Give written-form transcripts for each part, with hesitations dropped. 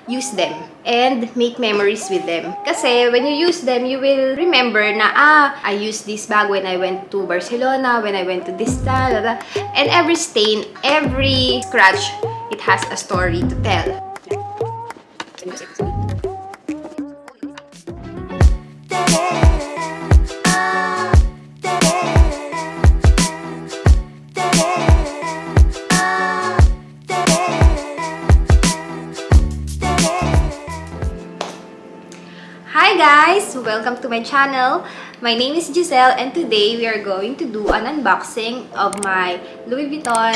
use them and make memories with them. Kasi when you use them, you will remember na, I used this bag when I went to Barcelona, when I went to this town, and every stain, every scratch, it has a story to tell. Hi guys! Welcome to my channel. My name is Giselle and today we are going to do an unboxing of my Louis Vuitton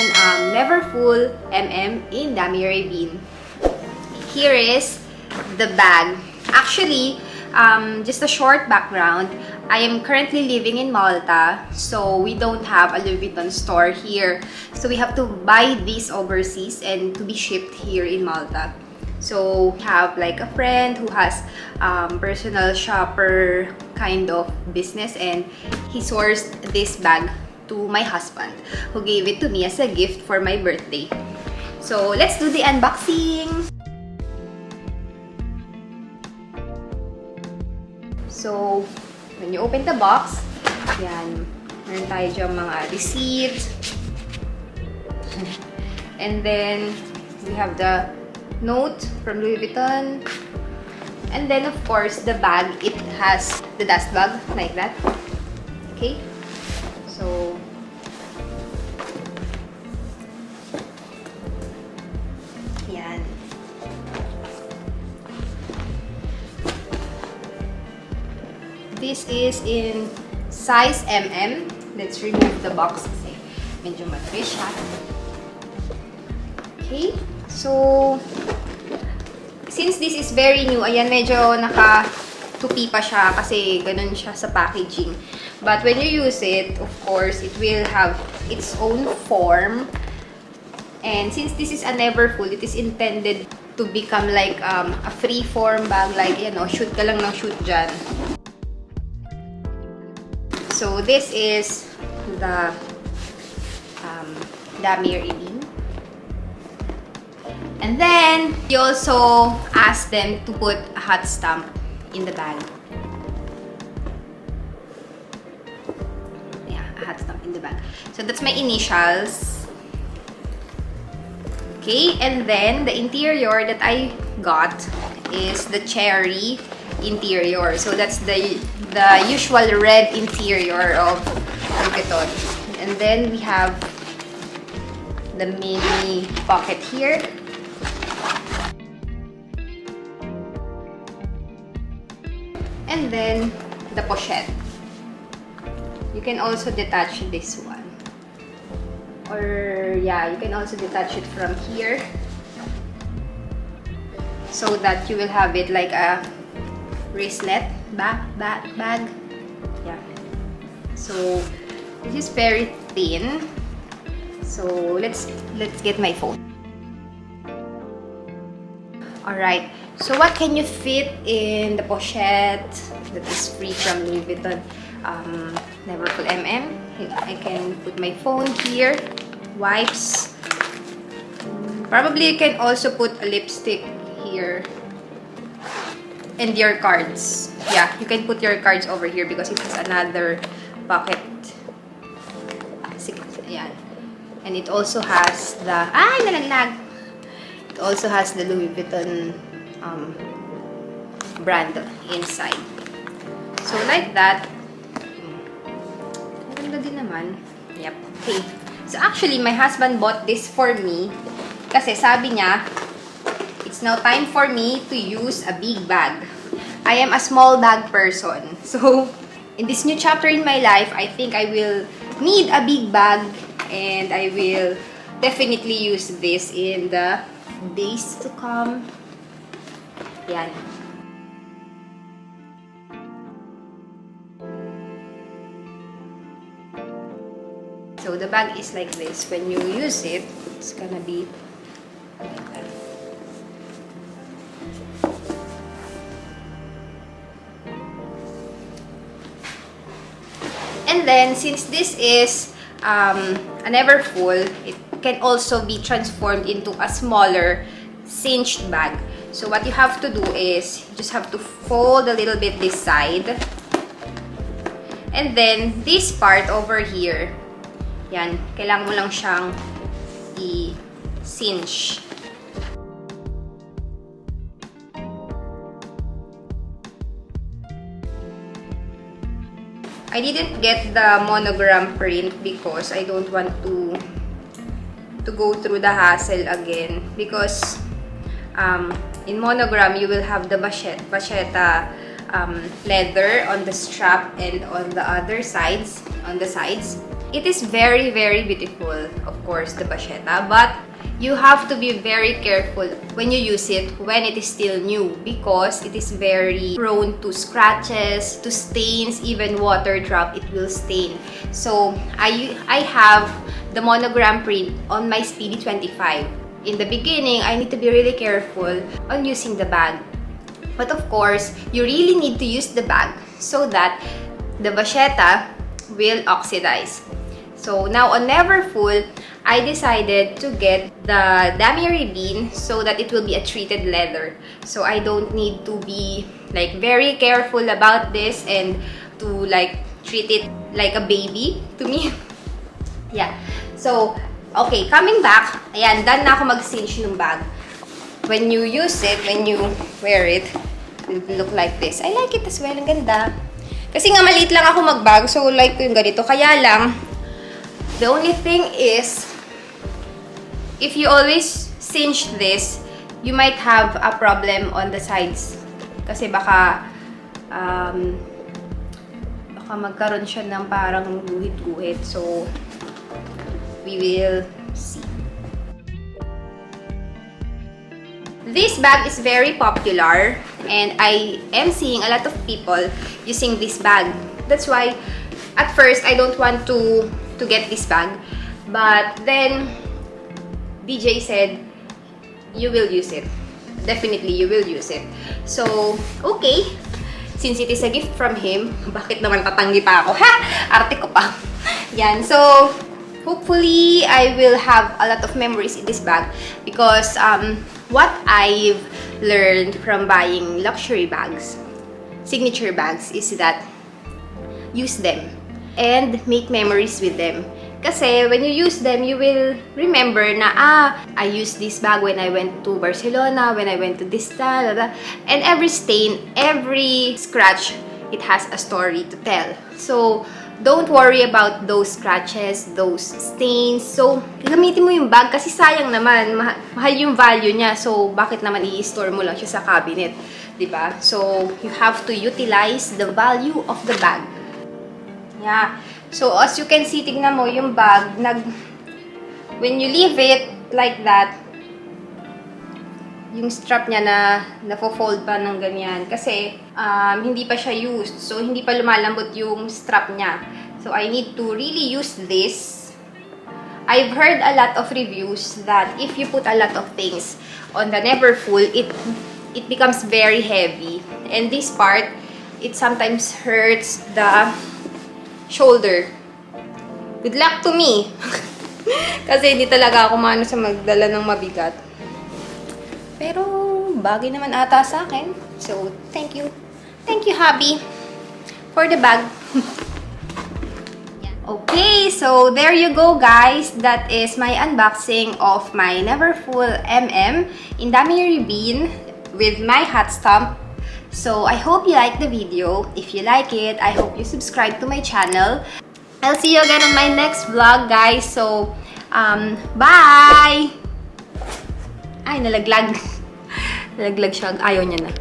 Neverfull MM in Damier Ebene. Here is the bag. Actually, just a short background. I am currently living in Malta, so we don't have a Louis Vuitton store here. So we have to buy these overseas and to be shipped here in Malta. So we have like a friend who has personal shopper kind of business, and he sourced this bag to my husband, who gave it to me as a gift for my birthday. So let's do the unboxing. So when you open the box, yan, meron tayo dyan mga receipt. And then we have the note from Louis Vuitton, and then of course the bag, it has the dust bag like that. Okay, so yan. This is in size MM. Let's remove the box kasi medyo matris siya. Okay. So, since this is very new, ayan, medyo naka-tupi pa siya kasi ganun siya sa packaging. But when you use it, of course, it will have its own form. And since this is a Neverfull, it is intended to become like a free-form bag, like, you know, shoot ka lang ng shoot dyan. So, this is the Damier Ebene. And then, you also ask them to put a hot stamp in the bag. Yeah, a hot stamp in the bag. So, that's my initials. Okay, and then the interior that I got is the cherry interior. So, that's the usual red interior of Louis Vuitton. And then, we have the mini pocket here. And then, the pochette. You can also detach this one. Or, yeah, you can also detach it from here. So that you will have it like a wristlet bag. Yeah. So, this is very thin. So, let's get my phone. Alright, so what can you fit in the pochette that is free from Louis Vuitton Neverfull MM? I can put my phone here, wipes. Probably you can also put a lipstick here. And your cards. Yeah, you can put your cards over here because it has another pocket. Ayan. And it also has the... nalaglag! It also has the Louis Vuitton brand inside. So, like that. Maganda din naman. Yep. Okay. So, actually, my husband bought this for me kasi sabi niya, it's now time for me to use a big bag. I am a small bag person. So, in this new chapter in my life, I think I will need a big bag and I will definitely use this in the days to come. Yan. So the bag is like this. When you use it, it's gonna be like that. And then, since this is a Neverfull, it can also be transformed into a smaller cinched bag. So what you have to do is, you just have to fold a little bit this side. And then, this part over here, yan, kailangan mo lang siyang i-cinch. I didn't get the monogram print because I don't want to go through the hassle again, because in monogram you will have the vachetta leather on the strap and on the other sides, It is very, very beautiful, of course, the vachetta, but you have to be very careful when you use it when it is still new, because it is very prone to scratches, to stains, even water drop, it will stain. So I have the monogram print on my Speedy 25. In the beginning, I need to be really careful on using the bag. But of course, you really need to use the bag so that the vachetta will oxidize. So now on Neverfull, I decided to get the Damier Ebene so that it will be a treated leather. So I don't need to be like very careful about this and to like treat it like a baby to me. Yeah. So, okay, coming back, ayan, done na ako mag-cinch ng bag. When you use it, when you wear it, it will look like this. I like it as well, ang ganda. Kasi nga maliit lang ako mag-bag, so like ko yung ganito. Kaya lang, the only thing is, if you always cinch this, you might have a problem on the sides. Kasi baka magkaroon siya ng parang guhit-guhit. So, we will see. This bag is very popular and I am seeing a lot of people using this bag. That's why, at first, I don't want to get this bag. But then, DJ said, you will use it. Definitely, you will use it. So, okay. Since it is a gift from him, bakit naman tatanggi pa ako? Ha! Arte ko pa. Yan. So, hopefully, I will have a lot of memories in this bag. Because, what I've learned from buying luxury bags, signature bags, is that use them and make memories with them. Kasi when you use them, you will remember na, I used this bag when I went to Barcelona, when I went to this, and every stain, every scratch, it has a story to tell. So, don't worry about those scratches, those stains. So, gamitin mo yung bag kasi sayang naman, mahal yung value niya. So, bakit naman i-store mo lang siya sa cabinet, diba? So, you have to utilize the value of the bag. Yeah. So, as you can see, tignan mo yung bag, when you leave it like that, yung strap niya nafo-fold pa ng ganyan. Kasi, hindi pa siya used. So, hindi pa lumalambot yung strap niya. So, I need to really use this. I've heard a lot of reviews that if you put a lot of things on the Neverfull, it becomes very heavy. And this part, it sometimes hurts the shoulder. Good luck to me! Kasi hindi talaga ako maano sa magdala ng mabigat. Pero, bagay naman ata sa akin. So, thank you. Thank you, hubby, for the bag. Okay, so there you go, guys. That is my unboxing of my Neverfull MM in Damier Ebene with my hot stamp. So, I hope you like the video. If you like it, I hope you subscribe to my channel. I'll see you again on my next vlog, guys. So, bye! Ay, nalaglag. Nalaglag siya. Ayaw niya na.